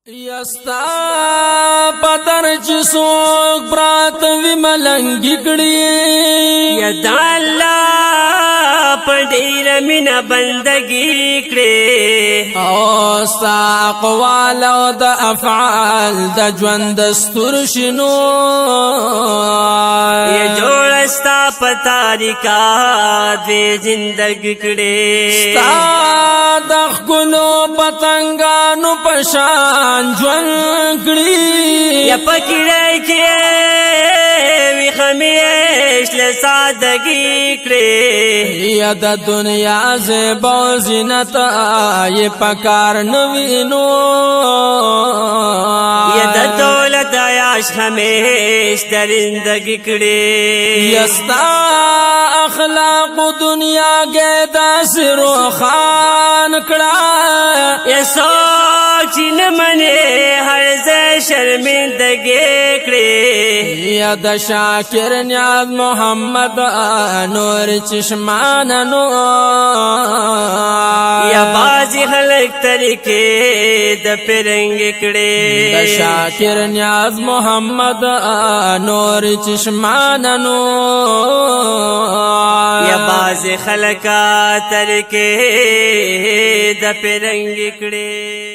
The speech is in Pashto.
یستا پتر چې څوک برات وی ملنګ کړي یدا الله په ډېر مینا بندګي کړي او ستا اقوال او د افعال د ژوند دستور شنو یا جوړ ستا په تاریکا دې زندګي کړي ستا د خلو پتنګانو پشان ژوند کړي یا پکړای کې وی خمیش له سادګي کړي یا د دنیا زیبا و زینت یہ پکار نوینو یا د دولت عیاش همیش درندګي کړي یستا اخلاق دنیا کې داسرو خان کړه یا سوچ نه منې هر ځای شرمندګي کړي یا د شاکر نیاز محمد نور چشمانو یا بازی خلق طریقې د پرنګ کړي د شاکر نیاز محمد نور چشمانو یا بازی خلق طریقې د پرنګ کړي